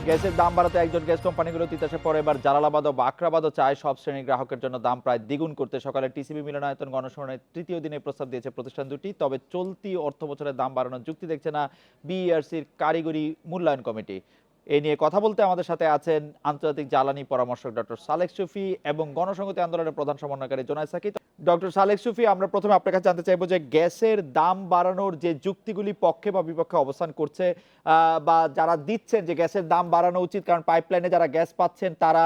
গ্যাসের দাম বাড়াতে একজন গ্যাস কোম্পানিগুলো তিতাসে পরে এবার জালালাবাদ ও বাখরাবাদও চায় সব শ্রেণীর গ্রাহকের জন্য দাম প্রায় দ্বিগুণ করতে। সকালে টিসিবি মিলনায়তন গণশুনানির তৃতীয় দিনে প্রস্তাব দিয়েছে প্রতিষ্ঠান দুটি। তবে চলতি অর্থ বছরের দাম বাড়ানোর যুক্তি দেখছে না বিইআরসির কারিগরি মূল্যায়ন কমিটি। এ নিয়ে কথা বলতে আমাদের সাথে আছেন আন্তর্জাতিক জ্বালানি পরামর্শক ডক্টর সালেক শফি এবং গণসংহতি আন্দোলনের প্রধান সমন্বয়কারী জোনায়েদ সাকি। ডক্টর সালেক শফি, আমরা প্রথমে আপনার কাছে জানতে চাইবো যে গ্যাসের দাম বাড়ানোর যে যুক্তিগুলি পক্ষে বা বিপক্ষে অবস্থান করছে বা যারা দিচ্ছেন যে গ্যাসের দাম বাড়ানো উচিত, কারণ পাইপলাইনে যারা গ্যাস পাচ্ছেন তারা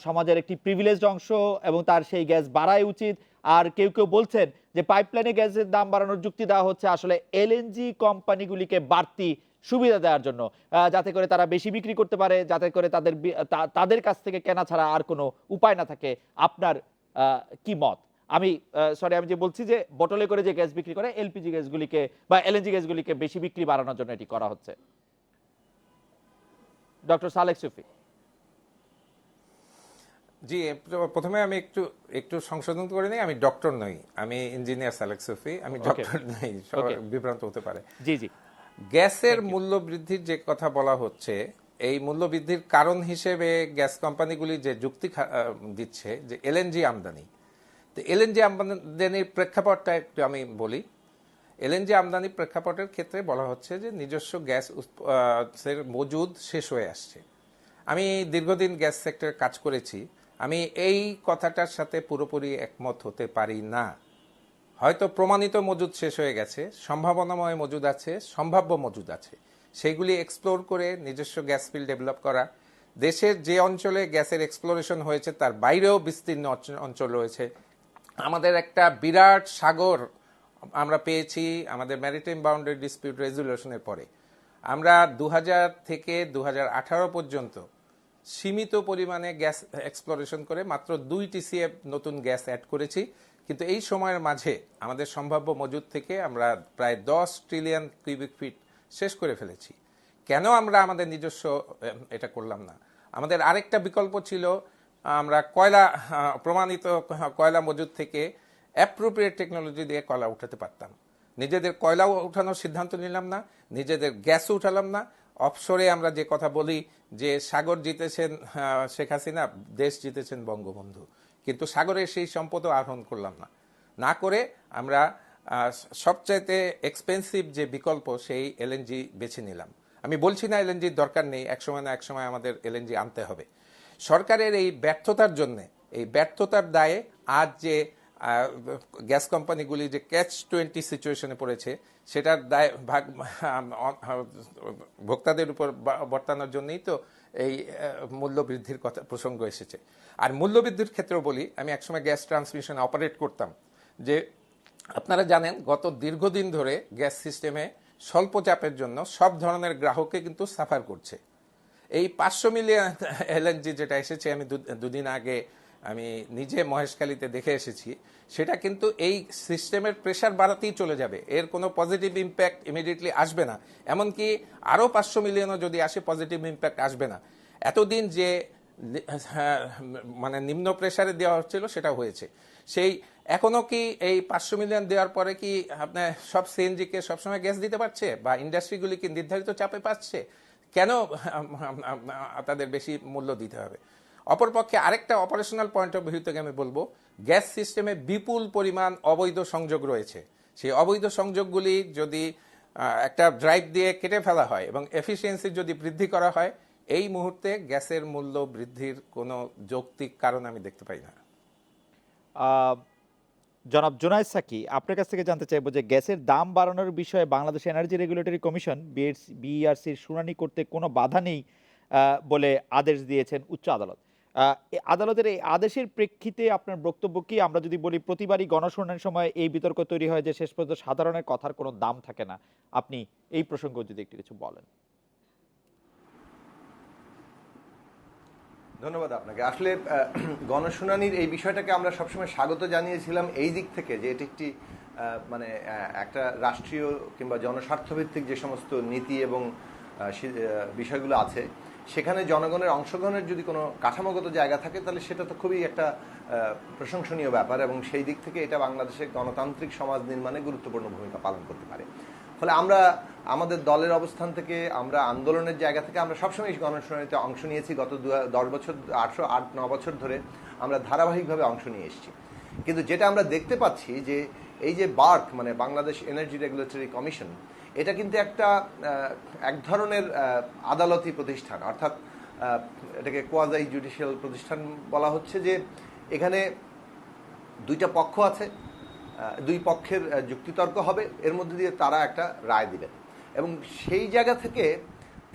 সমাজের একটি প্রিভিলেজড অংশ এবং তার সেই গ্যাস বাড়াই উচিত। আর কেউ কেউ বলছেন যে পাইপলাইনে গ্যাসের দাম বাড়ানোর যুক্তি দেওয়া হচ্ছে আসলে এলএনজি কোম্পানিগুলিকে বাড়তি সুবিধা দেওয়ার জন্য, যাতে করে তারা বেশি বিক্রি করতে পারে, যাতে করে তাদের কাছ থেকে কেনা ছাড়া আর কোনো উপায় না থাকে। আপনার কি মত? আমি আমি যে বলছি যে বোতলে করে যে গ্যাস বিক্রি করে এলপিজি গ্যাসগুলিকে বা এলএনজি গ্যাসগুলিকে বেশি বিক্রি বাড়ানোর জন্য এটি করা হচ্ছে। ডক্টর সালেক শফি। জি, প্রথমে আমি একটু একটু সংশোধন করে নিই, আমি ডক্টর নই, আমি ইঞ্জিনিয়ার সালেক শফি, আমি ডক্টর নই, বিভ্রান্ত হতে পারে। জি জি। গ্যাসের মূল্য বৃদ্ধির যে কথা বলা হচ্ছে, এই মূল্য বৃদ্ধির কারণ হিসেবে গ্যাস কোম্পানিগুলি যে যুক্তি দিচ্ছে যে এলএনজি আমদানি। তো এলএনজি আমদানির প্রেক্ষাপটটা একটু আমি বলি। এলএনজি আমদানি প্রেক্ষাপটের ক্ষেত্রে বলা হচ্ছে যে নিজস্ব গ্যাস মজুদ শেষ হয়ে আসছে। আমি দীর্ঘদিন গ্যাস সেক্টরে কাজ করেছি, আমি এই কথাটার সাথে পুরোপুরি একমত হতে পারি না। হয়তো প্রমাণিত মজুদ শেষ হয়ে গেছে, সম্ভাবনাময় মজুদ আছে, সম্ভাব্য মজুদ আছে, সেইগুলি এক্সপ্লোর করে নিজস্ব গ্যাস ফিল্ড ডেভেলপ করা। দেশের যে অঞ্চলে গ্যাসের এক্সপ্লোরেশন হয়েছে তার বাইরেও বিস্তীর্ণ অঞ্চল রয়েছে। আমাদের একটা বিরাট সাগর আমরা পেয়েছি আমাদের ম্যারিটাইম বাউন্ডারি ডিসপিউট রেজুলেশনের পরে। আমরা 2000 থেকে 2018 পর্যন্ত সীমিত পরিমাণে গ্যাস এক্সপ্লোরেশন করে মাত্র 2 TCF নতুন গ্যাস অ্যাড করেছি, কিন্তু এই সময়ের মাঝে আমাদের সম্ভাব্য মজুদ থেকে আমরা প্রায় 10 ট্রিলিয়ন কিউবিক ফিট শেষ করে ফেলেছি। কেন আমরা আমাদের নিজস্ব এটা করলাম না? আমাদের আরেকটা বিকল্প ছিল, আমরা প্রমাণিত কয়লা মজুদ থেকে অ্যাপ্রোপ্রিয়েট টেকনোলজি দিয়ে কয়লা উঠাতে পারতাম। নিজেদের কয়লাও উঠানোর সিদ্ধান্ত নিলাম না, নিজেদের গ্যাসও উঠালাম না। অফশোরে আমরা যে কথা বলি যে সাগর জিতেছেন শেখ হাসিনা, দেশ জিতেছেন বঙ্গবন্ধু, কিন্তু সাগরের সেই সম্পদও আহরণ করলাম না। না করে আমরা সবচাইতে এক্সপেন্সিভ যে বিকল্প সেই এলএনজি বেছে নিলাম। আমি বলছি না এলএনজির দরকার নেই, একসময় না একসময় আমাদের এলএনজি আনতে হবে। সরকারের এই ব্যর্থতার জন্যে, এই ব্যর্থতার দায়ে আজ যে গ্যাস কোম্পানিগুলি যে ক্যাচ 20 সিচুয়েশনে পড়েছে, সেটার দায় ভাগ ভোক্তাদের উপর বর্তানোর জন্যই তো এই মূল্য বৃদ্ধির কথা প্রসঙ্গ এসেছে। আর মূল্য বৃদ্ধির ক্ষেত্রেও বলি, আমি একসময় গ্যাস ট্রান্সমিশন অপারেট করতাম, যে আপনারা জানেন গত দীর্ঘদিন ধরে গ্যাস সিস্টেমে স্বল্প চাপের জন্য সব ধরনের গ্রাহককে কিন্তু সাফার করছে। এই 500 মিলিয়ন এলএনজি যেটা এসেছে, আমি দুদিন আগে আমি নিজে মহেশখালীতে দেখে এসেছি, সেটা কিন্তু এই সিস্টেমের প্রেশার বাড়াতেই চলে যাবে, এর কোনো পজিটিভ ইম্প্যাক্ট ইমিডিয়েটলি আসবে না। এমনকি আরও 500 মিলিয়নও যদি আসে, পজিটিভ ইম্প্যাক্ট আসবে না। এতদিন যে মানে নিম্ন প্রেশারে দেওয়া হচ্ছিল সেটা হয়েছে। সেই এখনো কি এই 500 মিলিয়ন দেওয়ার পরে কি আপনার সব সিএনজিকে সবসময় গ্যাস দিতে পারছে, বা ইন্ডাস্ট্রিগুলি কি নির্ধারিত চাপে পাচ্ছে? কেন তাদের বেশি মূল্য দিতে হবে? অপরপক্ষে আরেকটা অপারেশনাল পয়েন্ট অফ ভিউ থেকে আমি বলবো, গ্যাস সিস্টেমে বিপুল পরিমাণ অবৈধ সংযোগ রয়েছে। সেই অবৈধ সংযোগগুলি যদি একটা ড্রাইভ দিয়ে কেটে ফেলা হয় এবং এফিসিয়েন্সি যদি বৃদ্ধি করা হয়, এই মুহূর্তে গ্যাসের মূল্য বৃদ্ধির কোনো যৌক্তিক কারণ আমি দেখতে পাই না। জনাব জোনায়েদ সাকি, আপনার কাছ থেকে জানতে চাইবো যে গ্যাসের দাম বাড়ানোর বিষয়ে বাংলাদেশ এনার্জি রেগুলেটরি কমিশন বিইআরসির শুনানি করতে কোনো বাধা নেই বলে আদেশ দিয়েছেন উচ্চ আদালত। আদালতের এই আদেশের প্রেক্ষিতে আপনার বক্তব্য কি? আমরা যদি বলি প্রতিবারই গণশুনানির সময় এই বিতর্ক তৈরি হয় যে শেষ পর্যন্ত সাধারণের কথার কোনো দাম থাকে না। আপনি এই প্রসঙ্গ যদি একটু কিছু বলেন। ধন্যবাদ আপনাকে। আসলে গণশুনানির এই বিষয়টাকে আমরা সবসময় স্বাগত জানিয়েছিলাম এই দিক থেকে যে এটি একটি মানে একটা রাষ্ট্রীয় কিংবা জনস্বার্থভিত্তিক যে সমস্ত নীতি এবং বিষয়গুলো আছে, সেখানে জনগণের অংশগ্রহণের যদি কোনো কাঠামোগত জায়গা থাকে তাহলে সেটা তো খুবই একটা প্রশংসনীয় ব্যাপার, এবং সেই দিক থেকে এটা বাংলাদেশের গণতান্ত্রিক সমাজ নির্মাণে গুরুত্বপূর্ণ ভূমিকা পালন করতে পারে। ফলে আমরা আমাদের দলের অবস্থান থেকে, আমরা আন্দোলনের জায়গা থেকে আমরা সবসময় গণশুনানিতে অংশ নিয়েছি। গত 10 বছর, 8-9 বছর ধরে আমরা ধারাবাহিকভাবে অংশ নিয়ে এসেছি। কিন্তু যেটা আমরা দেখতে পাচ্ছি যে এই যে বার্ক, মানে বাংলাদেশ এনার্জি রেগুলেটরি কমিশন, এটা কিন্তু এক ধরনের আদালতি প্রতিষ্ঠান, অর্থাৎ এটাকে কোয়াজাই জুডিশিয়াল প্রতিষ্ঠান বলা হচ্ছে। যে এখানে দুইটা পক্ষ আছে, দুই পক্ষের যুক্তিতর্ক হবে, এর মধ্যে দিয়ে তারা একটা রায় দিবেন। এবং সেই জায়গা থেকে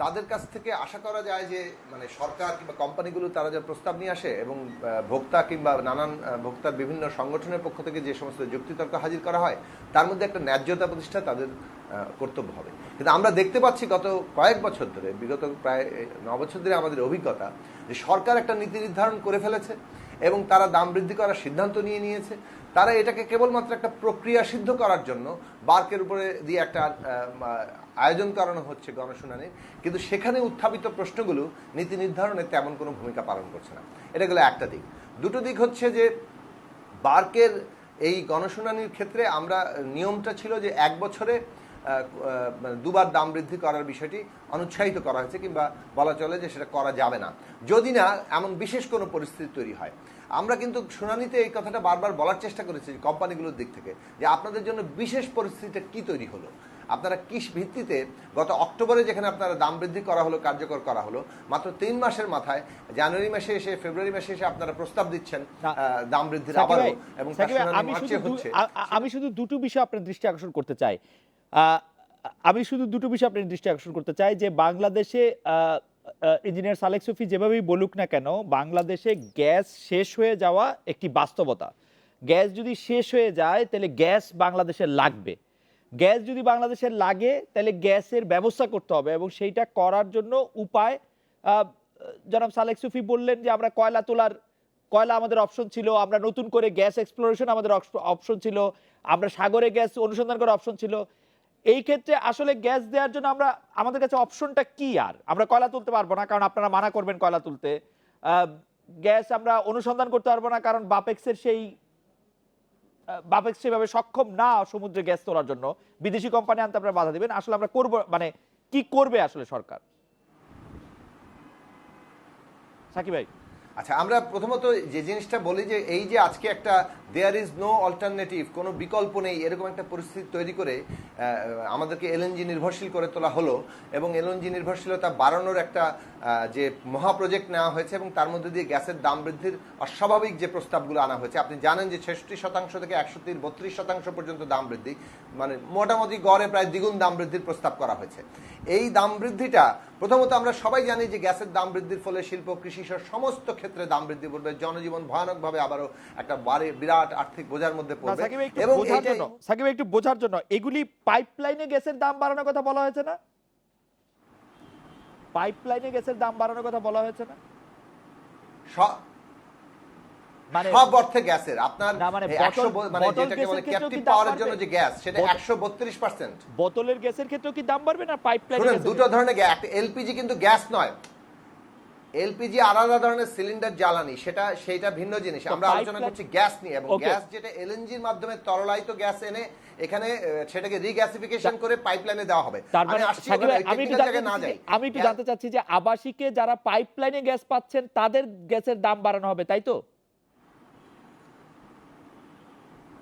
তাদের কাছ থেকে আশা করা যায় যে মানে সরকার কিংবা কোম্পানিগুলো তারা যে প্রস্তাব নিয়ে আসে এবং ভোক্তা কিংবা নানান ভোক্তার বিভিন্ন সংগঠনের পক্ষ থেকে যে সমস্ত যুক্তিতর্ক হাজির করা হয়, তার মধ্যে একটা ন্যায্যতা প্রতিষ্ঠা তাদের কর্তব্য হবে। কিন্তু আমরা দেখতে পাচ্ছি গত কয়েক বছর ধরে, বিগত প্রায় 9 বছর ধরে আমাদের অভিজ্ঞতা যে সরকার একটা নীতি নির্ধারণ করে ফেলেছে এবং তারা দাম বৃদ্ধি করার সিদ্ধান্ত নিয়েছে। তারা এটাকে কেবলমাত্র একটা প্রক্রিয়া সিদ্ধ করার জন্য বার্কের উপরে দিয়ে একটা আয়োজন করানো হচ্ছে গণশুনানির, কিন্তু সেখানে উত্থাপিত প্রশ্নগুলো নীতি নির্ধারণে তেমন কোনো ভূমিকা পালন করছে না। এটা গেলো একটা দিক। দুটো দিক হচ্ছে যে বার্কের এই গণশুনানির ক্ষেত্রে আমরা নিয়মটা ছিল যে 1 বছরে 2বার দাম বৃদ্ধি করার বিষয়টি অনুৎসাহিত করা হয়েছে, কিংবা বলা চলে যে সেটা করা যাবে না যদি না এমন বিশেষ কোনো পরিস্থিতি তৈরি হয়। আমরা কিন্তু শুনানিতে এই কথাটা বারবার বলার চেষ্টা করেছি কোম্পানিগুলোর দিক থেকে যে আপনাদের জন্য বিশেষ পরিস্থিতিটা কি তৈরি হলো, আপনারা কি ভিত্তিতে গত অক্টোবরে যেখানে আপনারা দাম বৃদ্ধি করা হলো, কার্যকর করা হলো, মাত্র 3 মাসের মাথায় জানুয়ারি মাসে এসে, ফেব্রুয়ারি মাসে এসে আপনারা প্রস্তাব দিচ্ছেন দাম বৃদ্ধির আবারও, এবং আমি শুধু দুটো বিষয় আপনার দৃষ্টি আকর্ষণ করতে চাই। যে বাংলাদেশে ইঞ্জিনিয়ার সালেক সুফি যেভাবেই বলুক না কেন, বাংলাদেশে গ্যাস শেষ হয়ে যাওয়া একটি বাস্তবতা। গ্যাস যদি শেষ হয়ে যায় তাহলে গ্যাস বাংলাদেশের লাগবে। গ্যাস যদি বাংলাদেশের লাগে তাহলে গ্যাসের ব্যবস্থা করতে হবে, এবং সেইটা করার জন্য উপায় জনাব সালেক সুফি বললেন যে আমরা কয়লা আমাদের অপশন ছিল, আমরা নতুন করে গ্যাস এক্সপ্লোরেশন আমাদের অপশন ছিল, আমরা সাগরে গ্যাস অনুসন্ধান করার অপশন ছিল। এই ক্ষেত্রে আসলে গ্যাস দেওয়ার জন্য আমাদের কাছে অপশনটা কি? আর আমরা কয়লা তুলতে পারবো না, কারণ আপনারা মানা করবেন কয়লা তুলতে। গ্যাস আমরা অনুসন্ধান করতে পারবো না, কারণ বাপেক্স সেভাবে সক্ষম না সমুদ্রে গ্যাস তোলার জন্য। বিদেশি কোম্পানি আনতে আপনারা বাধা দিবেন। আসলে আমরা করবো মানে কি করবে আসলে সরকার? সাকিব ভাই। আচ্ছা, আমরা প্রথমত যে জিনিসটা বলি যে এই যে আজকে একটা দেয়ার ইজ নো অল্টারনেটিভ, কোনো বিকল্প নেই, এরকম একটা পরিস্থিতি তৈরি করে আমাদেরকে এলএনজি নির্ভরশীল করে তোলা হলো, এবং এলএনজি নির্ভরশীলতা বাড়ানোর একটা যে মহা প্রজেক্ট নেওয়া হয়েছে, এবং তার মধ্যে দিয়ে গ্যাসের দাম বৃদ্ধির অস্বাভাবিক যে প্রস্তাবগুলো আনা হয়েছে। আপনি জানেন যে 66% থেকে 132% পর্যন্ত দাম বৃদ্ধি, মানে মোটামুটি গড়ে প্রায় দ্বিগুণ দাম বৃদ্ধির প্রস্তাব করা হয়েছে। এই দাম বৃদ্ধিটা প্রথমত আমরা সবাই জানি যে গ্যাসের দাম বৃদ্ধির ফলে শিল্প, কৃষি সহ সমস্ত ক্ষেত্রে দাম বৃদ্ধি পড়বে, জনজীবন ভয়ানকভাবে আবারও একটা বিরাট আর্থিক বোঝার মধ্যে পড়বে। এবং সাকিব একটু বোঝার জন্য, এগুলি পাইপলাইনে গ্যাসের দাম বাড়ানোর কথা বলা হয়েছে না? পাইপলাইনে গ্যাসের দাম বাড়ানোর কথা বলা হয়েছে না? মানে সব অর্থে গ্যাসের আপনার 100 মানে যেটাকে বলে ক্যাপটিভ পাওয়ারের জন্য যে গ্যাস, সেটা 132%। বোতলের গ্যাসের ক্ষেত্রেও কি দাম বাড়বে না পাইপলাইনে? শুনুন, দুটো ধরনের গ্যাস। একটা এলপিজি কিন্তু গ্যাস নয়, এলপিজি আলাদা ধরনের সিলিন্ডার জ্বালানি, সেটা ভিন্ন জিনিস। আমরা আলোচনা করছি গ্যাস নিয়ে, এবং গ্যাস যেটা এলএনজির মাধ্যমে তরলায়িত গ্যাস এনে এখানে সেটাকে রিগ্যাসিফিকেশন করে পাইপলাইনে দেওয়া হবে। আমি একটু জানতে চাচ্ছি যে আবাসিকে যারা পাইপলাইনে গ্যাস পাচ্ছেন তাদের গ্যাসের দাম বাড়ানো হবে, তাই তো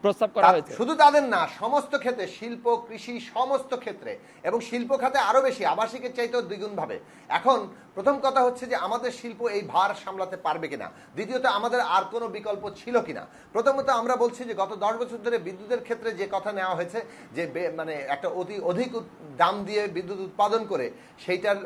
প্রস্তাব করা হয়েছে? শুধু তাদের না, সমস্ত ক্ষেত্রে, শিল্প, কৃষি, সমস্ত ক্ষেত্রে, এবং শিল্প খাতে আরো বেশি, আবাসিকের চাইতেও দ্বিগুণ ভাবে। এখন প্রথম কথা হচ্ছে যে আমাদের শিল্প এই ভার সামলাতে পারবে কিনা, দ্বিতীয়ত আমাদের আর কোনো বিকল্প ছিল কিনা। প্রথমত আমরা বলছি যে গত 10 বছর ধরে বিদ্যুতের ক্ষেত্রে যে কথা নেওয়া হয়েছে যে মানে একটা অধিক দাম দিয়ে বিদ্যুৎ উৎপাদন করে সেইটার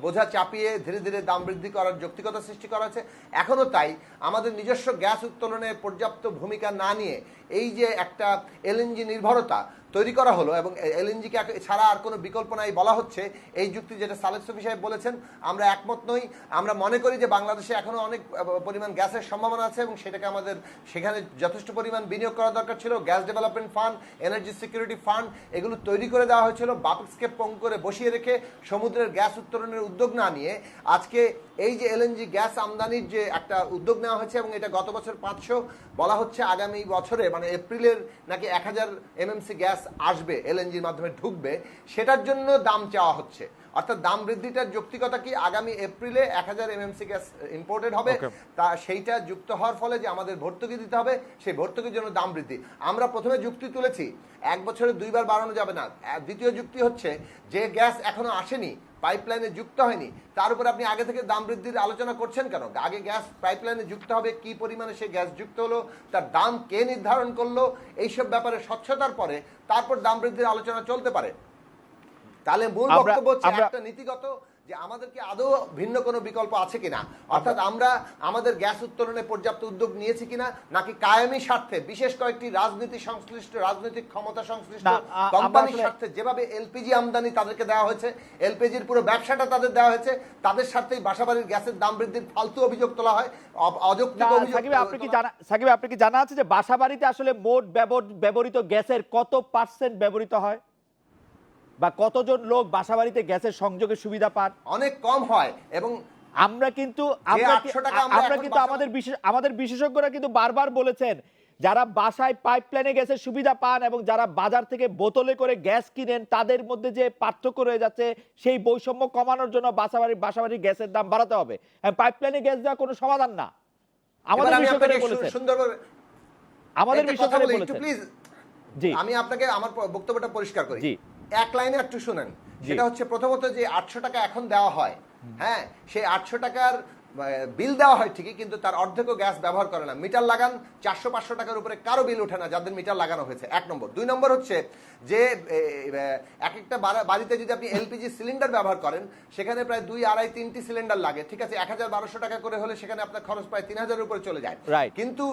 বোঝা চাপিয়ে ধীরে ধীরে দাম বৃদ্ধি করার যৌক্তিকতা সৃষ্টি করা হয়েছে। এখনো তাই, আমাদের নিজস্ব গ্যাস উত্তোলনে পর্যাপ্ত ভূমিকা না নিয়ে এই যে একটা এলএনজি নির্ভরতা তৈরি করা হলো, এবং এলএনজিকে ছাড়া আর কোনো বিকল্প নাই বলা হচ্ছে, এই যুক্তি যেটা সালেক সুফি সাহেব বলেছেন আমরা একমত নই। আমরা মনে করি যে বাংলাদেশে এখনো অনেক পরিমাণ গ্যাসের সম্ভাবনা আছে, এবং সেটাকে আমাদের সেখানে যথেষ্ট পরিমাণ বিনিয়োগ করা দরকার ছিল। Gas development fund, energy security fund, এগুলো তৈরি করে দেওয়া হয়েছিল। বাপেক্সকে পঙ্গু করে বসিয়ে রেখে সমুদ্রের গ্যাস উত্তোলনের উদ্যোগ না নিয়ে আজকে এই যে এলএনজি গ্যাস আমদানির যে একটা উদ্যোগ নেওয়া হয়েছে, এবং এটা গত বছর 500, বলা হচ্ছে আগামী বছরে মানে এপ্রিলের নাকি 1000 MMC গ্যাস আসবে, এলএনজির মাধ্যমে ঢুকবে, সেটার জন্য দাম চাওয়া হচ্ছে। অর্থাৎ দাম বৃদ্ধিটার যৌক্তিকতা কি, আগামী এপ্রিলে 1000 এমএমসি গ্যাস ইম্পোর্টেড হবে, তা সেইটা যুক্ত হওয়ার ফলে যে আমাদের ভর্তুকি দিতে হবে, সেই ভর্তুকির জন্য দাম বৃদ্ধি। আমরা প্রথমে যুক্তি তুলেছি 1 বছরে 2 বার বাড়ানো যাবে না। দ্বিতীয় যুক্তি হচ্ছে যে গ্যাস এখনো আসেনি, পাইপলাইনে যুক্ত হয়নি, তার উপর আপনি আগে থেকে দাম বৃদ্ধির আলোচনা করছেন কেন? আগে গ্যাস পাইপলাইনে যুক্ত হবে, কি পরিমাণে সে গ্যাস যুক্ত হলো, তার দাম কে নির্ধারণ করলো, এইসব ব্যাপারে স্বচ্ছতার পরে তারপর দাম বৃদ্ধির আলোচনা চলতে পারে। তাহলে মূল বক্তব্য হচ্ছে একটা নীতিগত, যে আমাদেরকে আদৌ ভিন্ন কোনো বিকল্প আছে কিনা, অর্থাৎ আমরা আমাদের গ্যাস উত্তোলনে পর্যাপ্ত উদ্যোগ নিয়েছি কিনা, নাকি কায়েমি স্বার্থে বিশেষ কয়েকটি রাজনীতি সংশ্লিষ্ট, রাজনৈতিক ক্ষমতা সংশ্লিষ্ট কোম্পানির স্বার্থে যেভাবে এলপিজি আমদানি তাদেরকে দেওয়া হয়েছে, এলপিজির পুরো ব্যবসাটা তাদের দেওয়া হয়েছে, তাদের স্বার্থেই বাসাবাড়ির গ্যাসের দাম বৃদ্ধির ফালতু অভিযোগ তোলা হয়, অযৌক্তিক অভিযোগ। সাকিব, আপনি কি জানা আছে যে বাসাবাড়িতে আসলে মোট ব্যবহৃত গ্যাসের কত % ব্যবহৃত হয়, বা কতজন লোক বাসাবাড়িতে গ্যাসের সংযোগের সুবিধা পান? অনেক কম হয়। এবং আমরা কিন্তু আমাদের বিশেষজ্ঞরা কিন্তু বারবার বলেছেন, যারা বাসায় পাইপলাইনে গ্যাসের সুবিধা পান এবং যারা বাজার থেকে বোতলে করে গ্যাস কিনেন, তাদের মধ্যে যে পার্থক্য রয়ে যাচ্ছে, সেই বৈষম্য কমানোর জন্য বাসাবাড়ি গ্যাসের দাম বাড়াতে হবে। পাইপলাইনে গ্যাস দেওয়া কোনো সমাধান না, আমাদের বিশেষজ্ঞরা বলেছেন। আমাদের বিশেষজ্ঞরা বলেছেন। প্লিজ আমি আপনাকে আমার বক্তব্যটা পরিষ্কার করি, এক লাইনে একটু শুনেন। সেটা হচ্ছে প্রথমত যে 800 টাকা এখন দেওয়া হয়, হ্যাঁ, সেই 800 টাকার বিল দেওয়া হয় ঠিকই, কিন্তু তার অর্ধেকও গ্যাস ব্যবহার করে না। মিটার লাগান 400-500 টাকার উপরে কারো বিল ওঠে না যাদের মিটার লাগানো হয়েছে, 1 নম্বর। 2 নম্বর হচ্ছে যে এক একটা বাড়িতে যদি আপনি এলপিজি সিলিন্ডার ব্যবহার করেন, সেখানে প্রায় 2, 2.5, 3টি সিলিন্ডার লাগে, ঠিক আছে, 1000-1200 টাকা করে হলে সেখানে আপনার খরচ প্রায় 3000-এর উপরে চলে যায়। কিন্তু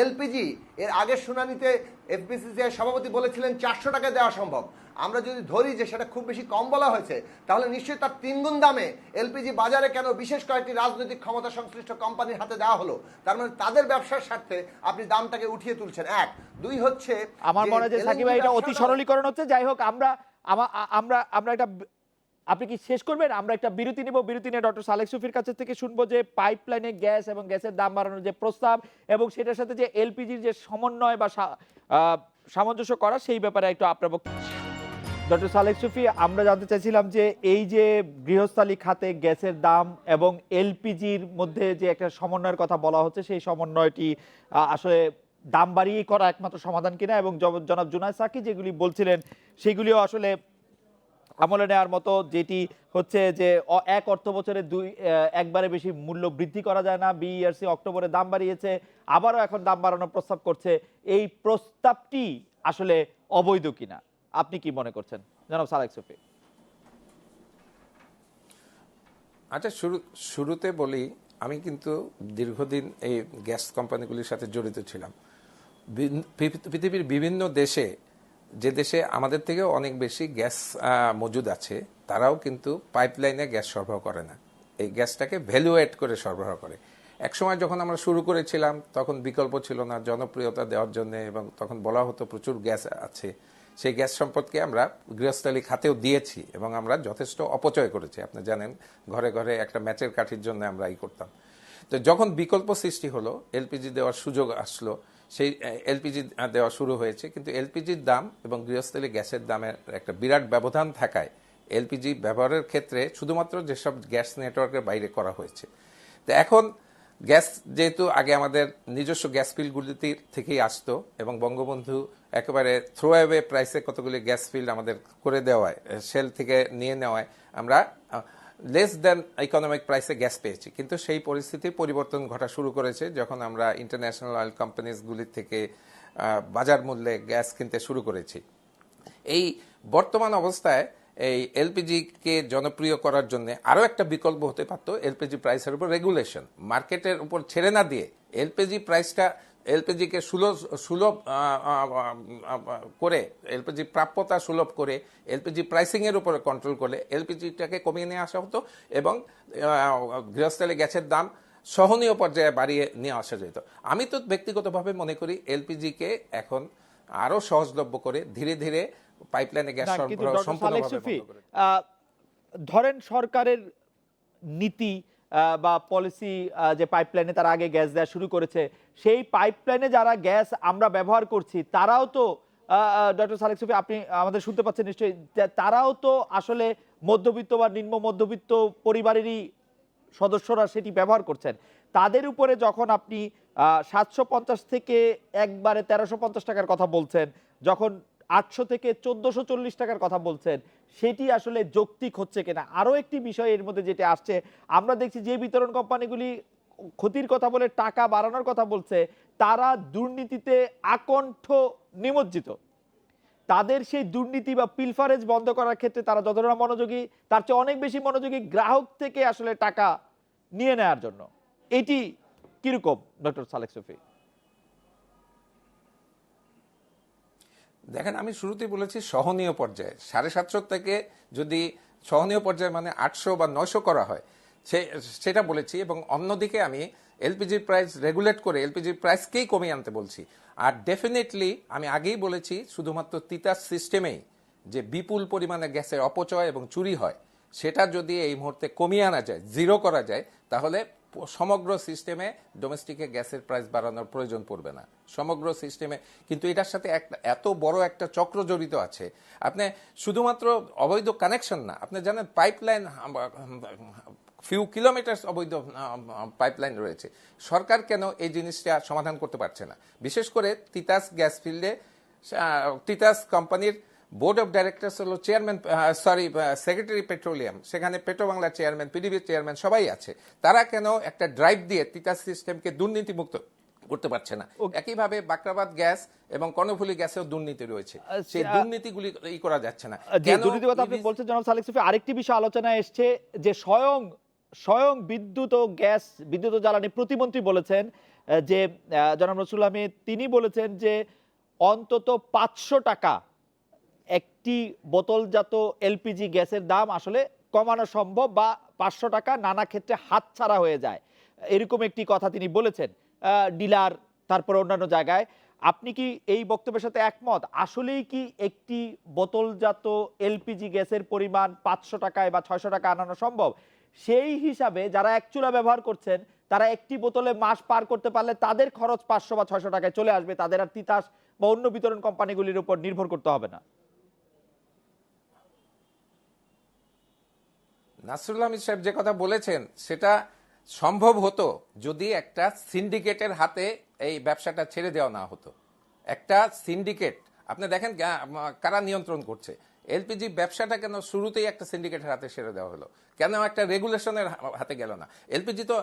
এলপিজি এর আগের শুনানিতে এফবিসিসিআই সভাপতি বলেছিলেন 400 টাকা দেওয়া সম্ভব। আমরা যদি ধরি যে সেটা খুব বেশি কম বলা হয়েছে, তাহলে নিশ্চয়ই তার 3 গুণ দামে এলপিজি বাজারে কেন বিশেষ কয়েকটি রাজনৈতিক ক্ষমতা সংশ্লিষ্ট কোম্পানির হাতে দেওয়া হলো? তার মানে তাদের ব্যবসার স্বার্থে আপনি দামটাকে উঠিয়ে তুলছেন, 1। 2 হচ্ছে আমার মনে হয় যে সাকিব ভাই এটা অতি সরলীকরণ হচ্ছে। যাই হোক, আমরা একটা, আপনি কি শেষ করবেন? আমরা একটা বিরতি নেব, বিরতি নিয়ে ডক্টর সালেক সুফির কাছ থেকে শুনবো যে পাইপলাইনে গ্যাস এবং গ্যাসের দাম বাড়ানোর যে প্রস্তাব এবং সেটার সাথে যে এলপিজির যে সমন্বয় বা সামঞ্জস্য করা, সেই ব্যাপারে একটু আপনার ডক্টর সালেক সুফি, আমরা জানতে চাইছিলাম যে এই যে গৃহস্থালী খাতে গ্যাসের দাম এবং এলপিজির মধ্যে যে একটা সমন্বয়ের কথা বলা হচ্ছে, সেই সমন্বয়টি আসলে দাম বাড়িয়ে করা একমাত্র সমাধান কিনা, এবং জনাব জুনায়েদ সাকি যেগুলি বলছিলেন সেগুলিও আসলে আমলে নেওয়ার মতো, যেটি হচ্ছে যে এক অর্থ বছরে একবারে বেশি মূল্য বৃদ্ধি করা যায় না। বিইআরসি অক্টোবরে দাম বাড়িয়েছে, আবারও এখন দাম বাড়ানোর প্রস্তাব করছে। এই প্রস্তাবটি আসলে অবৈধ কিনা আপনি কি মনে করছেন জনাব সালেক সুফি? আচ্ছা, শুরুতে বলি, আমি কিন্তু দীর্ঘদিন এই গ্যাস কোম্পানিগুলির সাথে জড়িত ছিলাম। পৃথিবীর বিভিন্ন দেশে, যে দেশে আমাদের থেকেও অনেক বেশি গ্যাস মজুদ আছে, তারাও কিন্তু পাইপলাইনে গ্যাস সরবরাহ করে না, এই গ্যাসটাকে ভ্যালুয়েট করে সরবরাহ করে। একসময় যখন আমরা শুরু করেছিলাম তখন বিকল্প ছিল না জনপ্রিয়তা দেওয়ার জন্য, এবং তখন বলা হতো প্রচুর গ্যাস আছে। সেই গ্যাস সম্পদকে আমরা গৃহস্থালী খাতেও দিয়েছি এবং আমরা যথেষ্ট অপচয় করেছি। আপনি জানেন, ঘরে ঘরে একটা ম্যাচের কাঠির জন্য আমরা করতাম। তো যখন বিকল্প সৃষ্টি হলো, এলপিজি দেওয়ার সুযোগ আসলো, সেই এলপিজি দেওয়া শুরু হয়েছে। কিন্তু এলপিজির দাম এবং গৃহস্থলী গ্যাসের দামের একটা বিরাট ব্যবধান থাকায় এলপিজি ব্যবহারের ক্ষেত্রে শুধুমাত্র যেসব গ্যাস নেটওয়ার্কের বাইরে করা হয়েছে। তো এখন গ্যাস যেহেতু আগে আমাদের নিজস্ব গ্যাস ফিল্ডগুলিতে থেকেই আসতো এবং বঙ্গবন্ধু একেবারে থ্রো অ্যাওয়ে প্রাইসে কতগুলি গ্যাস ফিল্ড আমাদের করে দেওয়ায়, শেল থেকে নিয়ে নেওয়ায় আমরা লেস দেন ইকোনমিক প্রাইসে গ্যাস পেয়েছি। কিন্তু সেই পরিস্থিতির পরিবর্তন ঘটা শুরু করেছে যখন আমরা ইন্টারন্যাশনাল অয়েল কোম্পানিজগুলির থেকে বাজার মূল্যে গ্যাস কিনতে শুরু করেছি। এই বর্তমান অবস্থায় এই এলপিজিকে জনপ্রিয় করার জন্য আরও একটা বিকল্প হতে পারত এলপিজি প্রাইসের উপর রেগুলেশন, মার্কেটের উপর ছেড়ে না দিয়ে এলপিজি প্রাইসটা, এলপিজিকে সুলভ করে, এলপিজি প্রাপ্যতা সুলভ করে এলপিজি প্রাইসিং এর উপরে কন্ট্রোল করলে এলপিজিটাকে কমিয়ে নিয়ে আসা হতো এবং গৃহস্থলী গ্যাসের দাম সহনীয় পর্যায়ে বাড়িয়ে নিয়ে আসা যেত। আমি তো ব্যক্তিগতভাবে মনে করি এলপিজিকে এখন আরো সহজলভ্য করে ধীরে ধীরে পাইপলাইনে গ্যাস সরবরাহ সম্পূর্ণভাবে বন্ধ করে। ধরেন সরকারের নীতি বা পলিসি যে পাইপলাইনে তারা আগে গ্যাস দেওয়া শুরু করেছে, সেই পাইপলাইনে যারা গ্যাস আমরা ব্যবহার করছি তারাও তো ডক্টর সালেক সুফি, আপনি আমাদের শুনতে পাচ্ছেন নিশ্চয়ই, তারাও তো আসলে মধ্যবিত্ত বা নিম্ন মধ্যবিত্ত পরিবারেরই সদস্যরা সেটি ব্যবহার করছেন। তাদের উপরে যখন আপনি 750 থেকে একবারে 1350 টাকার কথা বলছেন, যখন 800 থেকে 1440 টাকার কথা বলছেন, সেটি আসলে যৌক্তিক হচ্ছে কিনা? আরো একটি বিষয় এর মধ্যে যেটা আসছে, আমরা দেখছি যে বিতরণ কোম্পানিগুলি ক্ষতির কথা বলে টাকা বাড়ানোর কথা বলছে, তারা দুর্নীতিতে আকণ্ঠ নিমজ্জিত। তাদের সেই দুর্নীতি বা পিলফারেজ বন্ধ করার ক্ষেত্রে তারা যতটা মনোযোগী, তার চেয়ে অনেক বেশি মনোযোগী গ্রাহক থেকে আসলে টাকা নিয়ে নেওয়ার জন্য। এটি কিরকম ডক্টর সালেক সুফি? দেখেন, আমি শুরুতেই বলেছি সহনীয় পর্যায়ে 750 থেকে যদি সহনীয় পর্যায়ে মানে 800 বা 900 করা হয় সেটা বলেছি, এবং অন্যদিকে আমি এলপিজির প্রাইস রেগুলেট করে এলপিজির প্রাইসকেই কমিয়ে আনতে বলছি। আর ডেফিনেটলি আমি আগেই বলেছি, শুধুমাত্র তিতাস সিস্টেমেই যে বিপুল পরিমাণে গ্যাসের অপচয় এবং চুরি হয়, সেটা যদি এই মুহূর্তে কমিয়ে আনা যায়, জিরো করা যায়, তাহলে সমগ্র সিস্টেমে ডোমেস্টিকে গ্যাসের প্রাইস বাড়ানোর প্রয়োজন পড়বে না সমগ্র সিস্টেমে। কিন্তু এটার সাথে এত বড় একটা চক্র জড়িত আছে। আপনি শুধুমাত্র অবৈধ কানেকশন না, আপনি জানেন পাইপলাইন ফিউ কিলোমিটার অবৈধ পাইপলাইন রয়েছে। সরকার কেন এই জিনিসটা সমাধান করতে পারছে না? বিশেষ করে তিতাস গ্যাস ফিল্ডে তিতাস কোম্পানির বোর্ড অফ ডাইরেক্টরস হলো চেয়ারম্যান, সেক্রেটারি পেট্রোলিয়াম, সেখানে পেট্রোবাংলা চেয়ারম্যান, পিডিবি চেয়ারম্যান সবাই আছে। তারা কেন একটা ড্রাইভ দিয়ে তিতাস সিস্টেমকে দুর্নীতিমুক্ত করতে পারছে না? একইভাবে বাকরাবাদ গ্যাস এবং কর্ণফুলী গ্যাসেও দুর্নীতি রয়েছে, সেই দুর্নীতিগুলি করা যাচ্ছে না। দুর্নীতি কথা আপনি বলছেন জনাব সালেক সুফি, আরেকটি বিষয় আলোচনায় এসছে যে স্বয়ং বিদ্যুৎ ও গ্যাস, বিদ্যুৎ ও জ্বালানি প্রতিমন্ত্রী বলেছেন যে জনাব নসরুল আহমেদ, তিনি বলেছেন যে অন্তত 500 টাকা একটি বোতলজাত এলপিজি গ্যাসের দাম আসলে কমানো সম্ভব, বা 500 টাকা নানা ক্ষেত্রে হাতছাড়া হয়ে যায়, এরকম একটি কথা তিনি বলেছেন ডিলার, তারপরে অন্যান্য জায়গায়। আপনি কি এই বক্তব্যের সাথে একমত? আসলেই কি একটি বোতলজাত এলপিজি গ্যাসের পরিমাণ 500 টাকায় বা 600 টাকা আনানো সম্ভব? সেই হিসাবে যারা এক চুলা ব্যবহার করছেন, তারা একটি বোতলে মাস পার করতে পারলে তাদের খরচ 500 বা 600 টাকায় চলে আসবে, তাদের আর তিতাস বা অন্য বিতরণ কোম্পানিগুলির উপর নির্ভর করতে হবে না। নাসরুল আহমেদ সাহেব যে কথা বলেছেন সেটা সম্ভব হতো যদি একটা সিন্ডিকেটের হাতে এই ব্যবসাটা ছেড়ে দেওয়া না হতো। একটা সিন্ডিকেট, আপনি দেখেন কারা নিয়ন্ত্রণ করছে। এলপিজি ব্যবসাটা কেন শুরুতেই একটা সিন্ডিকেটের হাতে ছেড়ে দেওয়া হলো? কেন একটা রেগুলেশনের হাতে গেল না? এলপিজি তো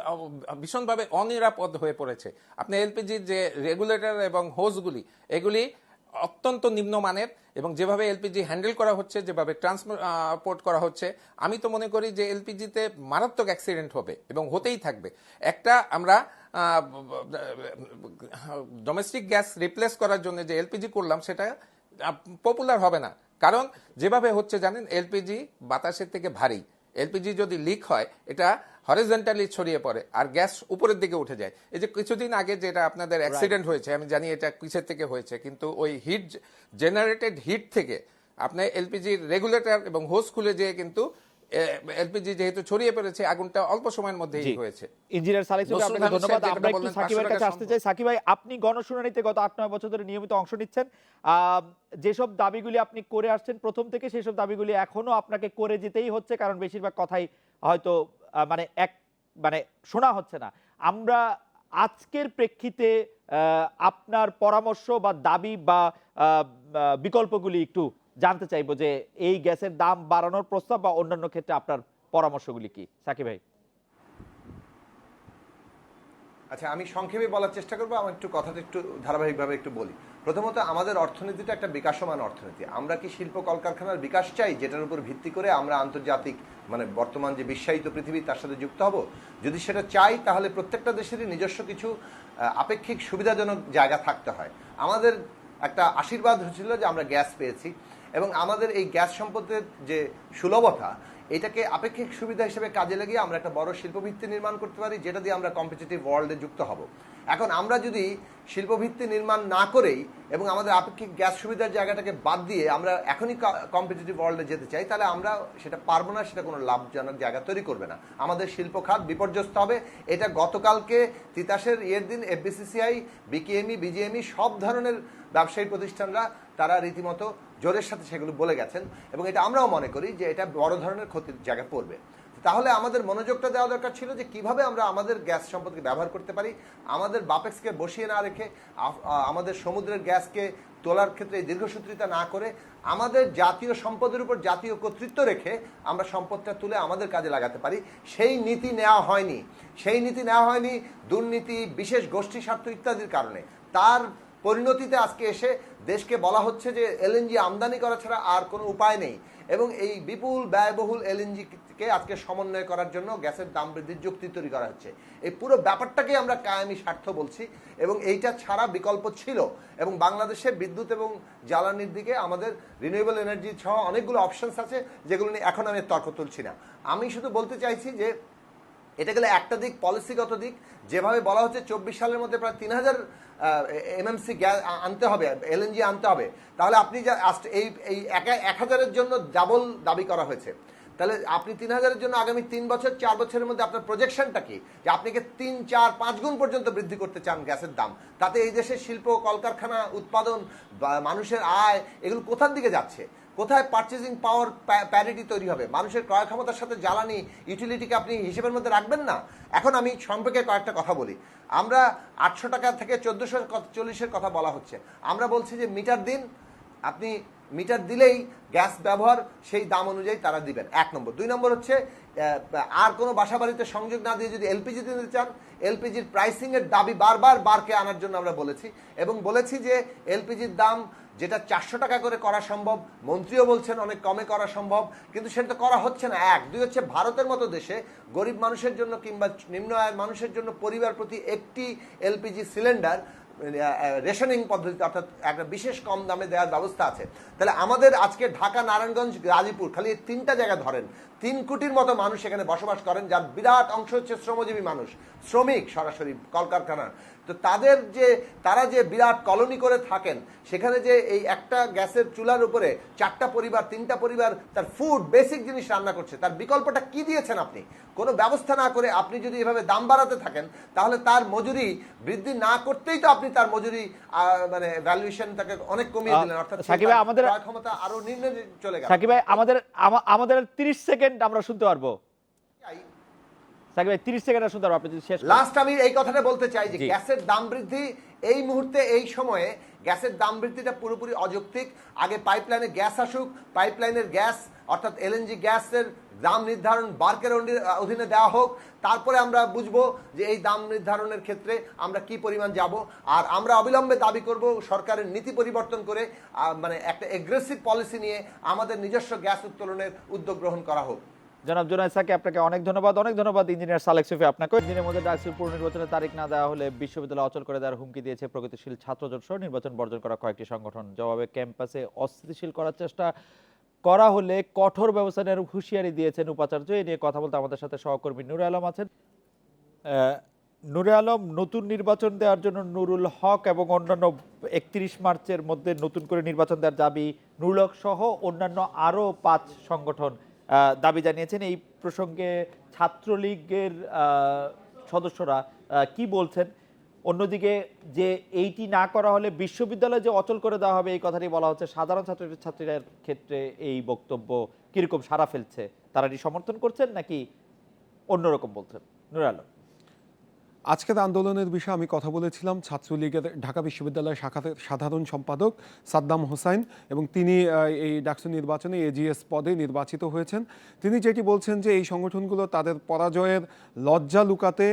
ভীষণভাবে অনিরাপদ হয়ে পড়েছে। আপনি এলপিজির যে রেগুলেটর এবং হোসগুলি, এগুলি অত্যন্ত নিম্নমানের, এবং যেভাবে এলপিজি হ্যান্ডেল করা হচ্ছে, যেভাবে ট্রান্সপোর্ট করা হচ্ছে, আমি তো মনে করি যে এলপিজিতে মারাত্মক অ্যাক্সিডেন্ট হবে এবং হতেই থাকবে। একটা আমরা ডোমেস্টিক গ্যাস রিপ্লেস করার জন্য যে এলপিজি করলাম, সেটা পপুলার হবে না। কারণ যেভাবে হচ্ছে জানেন, এলপিজি বাতাসের থেকে ভারী। এলপিজি যদি লিক হয়, এটা হরিজন্টালি ছড়িয়ে পড়ে আর গ্যাস উপরের দিকে উঠে যায়। এই যে কিছুদিন আগে যেটা আপনাদের অ্যাক্সিডেন্ট হয়েছে, আমি জানি এটা কিসের থেকে হয়েছে, কিন্তু ওই হিট জেনারেটেড হিট থেকে আপনার এলপিজির রেগুলেটর এবং হোস খুলে যেয়ে কিন্তু এলপিজি যেহেতু ছড়িয়ে পড়েছে, আগুনটা অল্প সময়ের মধ্যেই হয়েছে। ইঞ্জিনিয়ার সালেক সুফি, আপনাকে ধন্যবাদ। আমরা একটু সাকিবের কাছে আসতে চাই। সাকিব ভাই, আপনি গণশুনানিতে গত 8-9 বছর ধরে নিয়মিত অংশ নিচ্ছেন। যেসব দাবিগুলি আপনি করে আসছেন প্রথম থেকে, সেসব দাবিগুলি এখনো আপনাকে করে যেতেই হচ্ছে, কারণ বেশিরভাগ কথাই হয়তো মানে শোনা হচ্ছে না। আমরা আজকের প্রেক্ষিতে আপনার পরামর্শ বা দাবি বা বিকল্পগুলি একটু জানতে চাইবো, যে এই গ্যাসের দাম বাড়ানোর প্রস্তাব বা অন্যান্য ক্ষেত্রে আপনার পরামর্শগুলি কি? সাকিব ভাই। আচ্ছা, আমি সংক্ষেপে বলার চেষ্টা করবো। আমার কথাটা একটু ধারাবাহিকভাবে একটু বলি। প্রথমত, আমাদের অর্থনীতিটা একটা বিকাশমান অর্থনীতি। আমরা কি শিল্প কলকারখানার বিকাশ চাই, যেটার উপর ভিত্তি করে আমরা আন্তর্জাতিক, মানে বর্তমান যে বিশ্বায়িত পৃথিবী, তার সাথে যুক্ত হব? যদি সেটা চাই, তাহলে প্রত্যেকটা দেশেরই নিজস্ব কিছু আপেক্ষিক সুবিধাজনক জায়গা থাকতে হয়। আমাদের একটা আশীর্বাদ হচ্ছিল যে আমরা গ্যাস পেয়েছি, এবং আমাদের এই গ্যাস সম্পদের যে সুলভতা, এটাকে আপেক্ষিক সুবিধা হিসেবে কাজে লাগিয়ে আমরা একটা বড় শিল্পভিত্তি নির্মাণ করতে পারি, যেটা দিয়ে আমরা কম্পিটিটিভ ওয়ার্ল্ডে যুক্ত হব। এখন আমরা যদি শিল্পভিত্তি নির্মাণ না করেই এবং আমাদের আপেক্ষিক গ্যাস সুবিধার জায়গাটাকে বাদ দিয়ে আমরা এখনই কম্পিটিটিভ ওয়ার্ল্ডে যেতে চাই, তাহলে আমরা সেটা পারবো না, সেটা কোনো লাভজনক জায়গা তৈরি করবে না, আমাদের শিল্প খাত বিপর্যস্ত হবে। এটা গতকালকে তিতাসের ইয়ের দিন এফবিসিসিআই, বিকেএমই, বিজিএমই সব ধরনের ব্যবসায়ী প্রতিষ্ঠানরা তারা রীতিমতো জোরের সাথে সেগুলো বলে গেছেন, এবং এটা আমরাও মনে করি যে এটা বড় ধরনের ক্ষতির জায়গায় পড়বে। তাহলে আমাদের মনোযোগটা দেওয়া দরকার ছিল যে কিভাবে আমরা আমাদের গ্যাস সম্পদকে ব্যবহার করতে পারি, আমাদের বাপেক্সকে বসিয়ে না রেখে, আমাদের সমুদ্রের গ্যাসকে তোলার ক্ষেত্রে দীর্ঘসূত্রিতা না করে, আমাদের জাতীয় সম্পদের উপর জাতীয় কর্তৃত্ব রেখে আমরা সম্পদটা তুলে আমাদের কাজে লাগাতে পারি। সেই নীতি নেওয়া হয়নি, সেই নীতি নেওয়া হয়নি দুর্নীতি, বিশেষ গোষ্ঠী স্বার্থ ইত্যাদির কারণে। তার পরিণতিতে আজকে এসে দেশকে বলা হচ্ছে যে এলএনজি আমদানি করা ছাড়া আর কোনো উপায় নেই, এবং এই বিপুল ব্যয়বহুল এলএনজিকে আজকে সমন্বয় করার জন্য গ্যাসের দাম বৃদ্ধির যুক্তি তৈরি করা হচ্ছে। এই পুরো ব্যাপারটাকে আমরা কায়েমি স্বার্থ বলছি, এবং এইটা ছাড়া বিকল্প ছিল। এবং বাংলাদেশে বিদ্যুৎ এবং জ্বালানির দিকে আমাদের রিনিউয়েবল এনার্জি সহ অনেকগুলো অপশনস আছে, যেগুলো নিয়ে এখন আমি তর্ক তুলছি না। আমি শুধু বলতে চাইছি যে এটা গেলে একটা দিক, পলিসিগত দিক, যেভাবে বলা হচ্ছে 24 সালের মধ্যে প্রায় 3000 এমএমসি গ্যাস আনতে হবে, এলএনজি আনতে হবে, তাহলে আপনি যা এই 1000-এর জন্য ডাবল দাবি করা হয়েছে, তাহলে আপনি 3000-এর জন্য আগামী 3 বছর 4 বছরের মধ্যে আপনার প্রজেকশনটা কি, যে আপনি কি 3, 4, 5 গুণ পর্যন্ত বৃদ্ধি করতে চান গ্যাসের দাম? তাতে এই দেশের শিল্প, কলকারখানা, উৎপাদন, মানুষের আয়, এগুলো কোথার দিকে যাচ্ছে? কোথায় পারচেজিং পাওয়ার প্যারিটি তৈরি হবে? মানুষের ক্রয় ক্ষমতার সাথে জ্বালানি, ইউটিলিটিকে আপনি হিসেবের মধ্যে রাখবেন না? এখন আমি সম্পর্কে কয়েকটা কথা বলি। আমরা 800 টাকা থেকে 1440-এর কথা বলা হচ্ছে, আমরা বলছি যে মিটার দিন, আপনি মিটার দিলেই গ্যাস ব্যবহার সেই দাম অনুযায়ী তারা দিবেন, 1 নম্বর। 2 নম্বর হচ্ছে আর কোনো বাসা বাড়িতে সংযোগ না দিয়ে যদি এলপিজি দিতে চান, এলপিজির প্রাইসিং এর দাবি বারবার বারকে আনার জন্য আমরা বলেছি, এবং বলেছি যে এলপিজির দাম যেটা 400 টাকা করে করা সম্ভব, মন্ত্রীও বলছেন অনেক কমে করা সম্ভব, কিন্তু সেটা তো করা হচ্ছে না। 1, 2 হচ্ছে ভারতের মতো দেশে গরিব মানুষের জন্য কিংবা নিম্ন আয়ের মানুষের জন্য পরিবার প্রতি একটি এলপিজি সিলিন্ডার রেশনিং পদ্ধতিতে, অর্থাৎ একটা বিশেষ কম দামে দেওয়ার ব্যবস্থা আছে। তাহলে আমাদের আজকে ঢাকা, নারায়ণগঞ্জ, গাজীপুর, খালি এই 3টা জায়গা ধরেন, 3 কোটির মতো মানুষ এখানে বসবাস করেন, যার বিরাট অংশ হচ্ছে শ্রমজীবী মানুষ, শ্রমিক, সরাসরি কলকারখানার। তো তারা যে বিরাট কলোনি করে থাকেন, সেখানে যে এই একটা গ্যাসের চুলার উপরে 4টা পরিবার, 3টা পরিবার তার ফুড, বেসিক জিনিস রান্না করছে, তার বিকল্পটা কি দিয়েছেন আপনি? কোনো ব্যবস্থা না করে আপনি যদি এভাবে দাম বাড়াতে থাকেন, তাহলে তার মজুরি বৃদ্ধি না করতেই তো আপনি তার মজুরি মানে ভ্যালুয়েশনটাকে অনেক কমিয়ে দিলেন, অর্থাৎ সাকিব ভাই, আমাদের ক্রয় ক্ষমতা আরো নিম্নে চলে গেল। সাকিব ভাই, আমাদের 30 সেকেন্ড আমরা শুনতে পারবো। সাকিব ভাই 30 সেকেন্ড শুনতে পারবো, আপনি যদি শেষ করেন। লাস্ট আমি এই কথাটা বলতে চাই যে গ্যাসের দাম বৃদ্ধি এই মুহূর্তে, এই সময়ে গ্যাসের দাম বৃদ্ধিটা পুরোপুরি অযৌক্তিক। আগে পাইপলাইনে গ্যাস আসুক, পাইপলাইনের গ্যাস অর্থাৎ এলএনজি গ্যাসের দাম নির্ধারণ বার্কের অধীনে দেওয়া হোক, তারপরে আমরা বুঝবো যে এই দাম নির্ধারণের ক্ষেত্রে আমরা কি পরিমাণ যাব। আর আমরা অবিলম্বে দাবি করব সরকারের নীতি পরিবর্তন করে মানে একটা এগ্রেসিভ পলিসি নিয়ে আমাদের নিজস্ব গ্যাস উত্তোলনের উদ্যোগ গ্রহণ করা হোক। জনাব জুনায়েদ সাকি, আপনাকে অনেক ধন্যবাদ ইঞ্জিনিয়ার সালেক সুফি আপনাকে। দিনের মধ্যে ডাকসুর পুনর্নির্বাচনের তারিখ না দেওয়া হলে বিশ্ববিদ্যালয় অচল করে দেওয়ার হুমকি দিয়েছে প্রগতিশীল ছাত্রজোট সহ নির্বাচন বর্জন করা কয়েকটি সংগঠন। জবাবে ক্যাম্পাসে অস্থিতিশীল করার চেষ্টা করা হলে কঠোর ব্যবস্থা নেওয়ার হুঁশিয়ারি দিয়েছেন উপাচার্য। এ নিয়ে কথা বলতে আমাদের সাথে সহকর্মী নুরে আলম আছেন। নুরে আলম, নতুন নির্বাচন দেওয়ার জন্য নুরুল হক এবং অন্যান্য 31 মার্চের মধ্যে নতুন করে নির্বাচন দেওয়ার দাবি নুরুল হক সহ অন্যান্য আরও 5 সংগঠন দাবি জানিয়েছেন। এই প্রসঙ্গে ছাত্রলীগের সদস্যরা কি বলছেন? অন্যদিকে যে এইটি না করা হলে বিশ্ববিদ্যালয় যে অচল করে দেওয়া হবে এই কথাটি বলা হচ্ছে, সাধারণ ছাত্রীদের ক্ষেত্রে এই বক্তব্য কিরকম সাড়া ফেলছে? তারা এটি সমর্থন করছেন নাকি অন্যরকম বলছেন? নুরে আলম, আজকের আন্দোলনের বিষয়ে আমি কথা বলেছিলাম ছাত্রলীগের ঢাকা বিশ্ববিদ্যালয় শাখার সাধারণ সম্পাদক সাদ্দাম হোসাইন, এবং তিনি এই ডাকসু নির্বাচনে এজিএস পদে নির্বাচিত হয়েছেন। তিনি যেটি বলছেন যে এই সংগঠনগুলো তাদের পরাজয়ের লজ্জা লুকাতে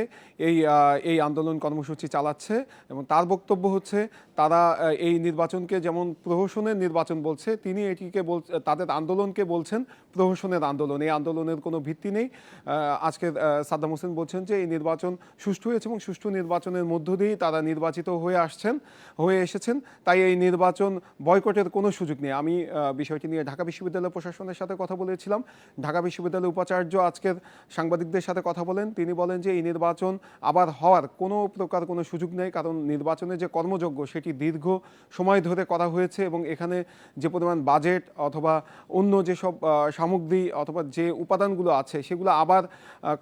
এই আন্দোলন কর্মসূচি চালাচ্ছে, এবং তার বক্তব্য হচ্ছে তারা এই নির্বাচনকে যেমন প্রহসনের নির্বাচন বলছে, তিনি এটিকে তাদের আন্দোলনকে বলছেন প্রহসনের আন্দোলন। এই আন্দোলনের কোনো ভিত্তি নেই। আজকে সাদ্দাম হোসেন বলছেন যে এই নির্বাচন সুষ্ঠু হয়েছে হয়েছে এবং সুষ্ঠু নির্বাচনের মধ্য দিয়েই তারা নির্বাচিত হয়ে এসেছেন। তাই এই নির্বাচন বয়কটের কোনো সুযোগ নেই। আমি বিষয়টি নিয়ে ঢাকা বিশ্ববিদ্যালয় প্রশাসনের সাথে কথা বলেছিলাম। ঢাকা বিশ্ববিদ্যালয়ের উপাচার্য আজকের সাংবাদিকদের সাথে কথা বলেন। তিনি বলেন যে এই নির্বাচন আবার হওয়ার কোনো প্রকার কোনো সুযোগ নেই, কারণ নির্বাচনের যে কর্মযজ্ঞ সেটি দীর্ঘ সময় ধরে করা হয়েছে এবং এখানে যে পরিমাণ বাজেট অথবা অন্য যেসব সামগ্রী অথবা যে উপাদানগুলো আছে সেগুলো আবার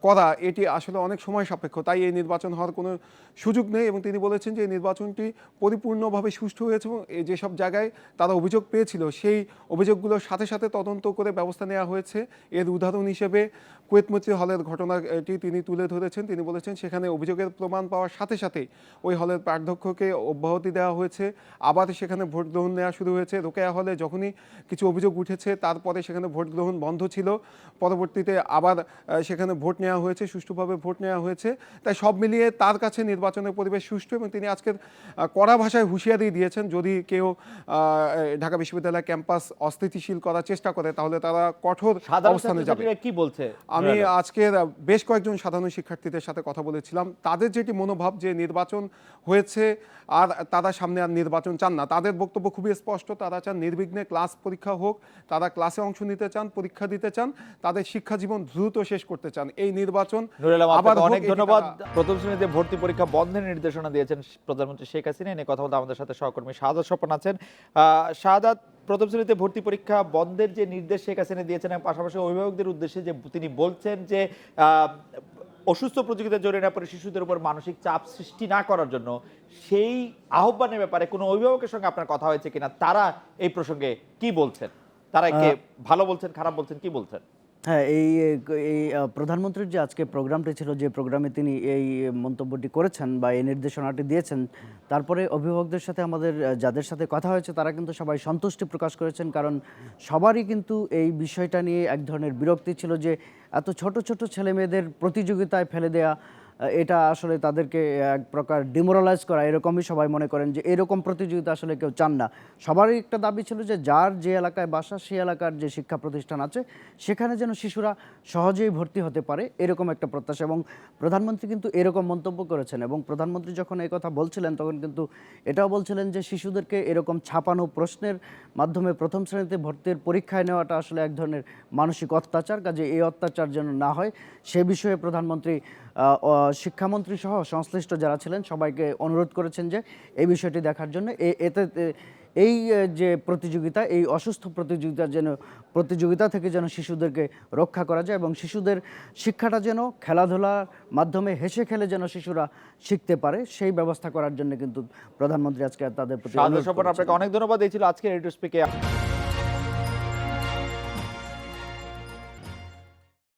করা এটি আসলে অনেক সময় সাপেক্ষ। তাই এই নির্বাচন হওয়ার কোনো সুযোগ নেই এবং তিনি বলেছেন যে এই নির্বাচনটি পরিপূর্ণভাবে সুষ্ঠু হয়েছে এবং এই যেসব জায়গায় তারা অভিযোগ পেয়েছিল সেই অভিযোগগুলোর সাথে সাথে তদন্ত করে ব্যবস্থা নেওয়া হয়েছে। এর উদাহরণ হিসেবে কুয়েত মৈত্রী হলের ঘটনাটি তিনি তুলে ধরেছেন। তিনি বলেছেন সেখানে অভিযোগের প্রমাণ পাওয়ার সাথে সাথে ওই হলের প্রাধ্যক্ষকে অব্যাহতি দেওয়া হয়েছে, আবার সেখানে ভোট গ্রহণ নেওয়া শুরু হয়েছে। রোকেয়া হলে যখনই কিছু অভিযোগ উঠেছে তারপরে সেখানে ভোট গ্রহণ বন্ধ ছিল, পরবর্তীতে আবার সেখানে ভোট নেওয়া হয়েছে, সুষ্ঠুভাবে ভোট নেওয়া হয়েছে। তাই সব মিলিয়ে তার কাছে নির্বাচনের পরিবেশ সুষ্ঠু এবং তিনি আজকের কড়া ভাষায় হুঁশিয়ারি দিয়েছেন যদি কেউ ঢাকা বিশ্ববিদ্যালয় ক্যাম্পাস অস্থিতিশীল করার চেষ্টা করে তাহলে তারা কঠোর সাধারণ অবস্থানে যাবে। ছাত্রছাত্রীরা কি বলছে? আমি আজকের বেশ কয়েকজন সাধারণ শিক্ষার্থীদের সাথে কথা বলেছিলাম। তাদের যেটি মনোভাব যে নির্বাচন হয়েছে আর তারা সামনে আর নির্বাচন চান না, তাদের বক্তব্য খুবই স্পষ্ট। তারা চান নির্বিঘ্নে ক্লাস পরীক্ষা হোক, তারা ক্লাসে অংশ নিতে চান, পরীক্ষা দিতে চান, তাদের শিক্ষা জীবন দ্রুত শেষ করতে চান। এই নির্বাচন নুরুল আলম, আবার আপনাকে হোক, অনেক এটি ধন্যবাদ। তারা- প্রথম শ্রেণীতে ভর্তি পরীক্ষা বন্ধের নির্দেশনা দিয়েছেন প্রধানমন্ত্রী শেখ হাসিনা। এ নিয়ে কথা বলতে আমাদের সাথে সহকর্মী শাহাদাত স্বপন আছেন। শাহাদাত, প্রথম শ্রেণীতে ভর্তি পরীক্ষা বন্ধের যে নির্দেশ শেখ হাসিনা দিয়েছেন এবং পাশাপাশি অভিভাবকদের উদ্দেশ্যে যে তিনি বলছেন যে অসুস্থ প্রতিযোগিতায় জড়িয়ে না পড়ে শিশুদের উপর মানসিক চাপ সৃষ্টি না করার জন্য, সেই আহ্বানের ব্যাপারে কোনো অভিভাবকের সঙ্গে আপনার কথা হয়েছে কিনা? তারা এই প্রসঙ্গে কি বলছেন? তারা কে ভালো বলছেন, খারাপ বলছেন, কি বলছেন? হ্যাঁ, এই এই প্রধানমন্ত্রীর যে আজকে প্রোগ্রামটি ছিল, যে প্রোগ্রামে তিনি এই মন্তব্যটি করেছেন বা এই নির্দেশনাটি দিয়েছেন, তারপরে অভিভাবকদের সাথে আমাদের যাদের সাথে কথা হয়েছে তারা কিন্তু সবাই সন্তুষ্টি প্রকাশ করেছেন। কারণ সবারই কিন্তু এই বিষয়টা নিয়ে এক ধরনের বিরক্তি ছিল যে এত ছোট ছোট ছেলে মেয়েদের প্রতিযোগিতায় ফেলে দেয়া, এটা আসলে তাদেরকে এক প্রকার ডিমোরালাইজ করা, এরকমই সবাই মনে করেন যে এরকম প্রতিযোগিতা আসলে কেউ চান না। সবারই একটা দাবি ছিল যে যার যে এলাকায় বাসা সেই এলাকার যে শিক্ষা প্রতিষ্ঠান আছে সেখানে যেন শিশুরা সহজেই ভর্তি হতে পারে, এরকম একটা প্রত্যাশা। এবং প্রধানমন্ত্রী কিন্তু এরকম মন্তব্য করেছেন এবং প্রধানমন্ত্রী যখন এই কথা বলছিলেন তখন কিন্তু এটাও বলছিলেন যে শিশুদেরকে এরকম ছাপানো প্রশ্নের মাধ্যমে প্রথম শ্রেণীতে ভর্তির পরীক্ষায় নেওয়াটা আসলে এক ধরনের মানসিক অত্যাচার, কাজে এই অত্যাচার যেন না হয় সে বিষয়ে প্রধানমন্ত্রী শিক্ষামন্ত্রী সহ সংশ্লিষ্ট যারা ছিলেন সবাইকে অনুরোধ করেছেন যে এই বিষয়টি দেখার জন্য। এই যে প্রতিযোগিতা, এই অসুস্থ প্রতিযোগিতা থেকে যেন শিশুদেরকে রক্ষা করা যায় এবং শিশুদের শিক্ষাটা যেন খেলাধুলার মাধ্যমে হেসে খেলে যেন শিশুরা শিখতে পারে, সেই ব্যবস্থা করার জন্য কিন্তু প্রধানমন্ত্রী আজকে তাদের প্রতি শাহাদাত স্বপন, আপনাকে অনেক ধন্যবাদ। এই ছিল আজকের রেডিও স্পিকে।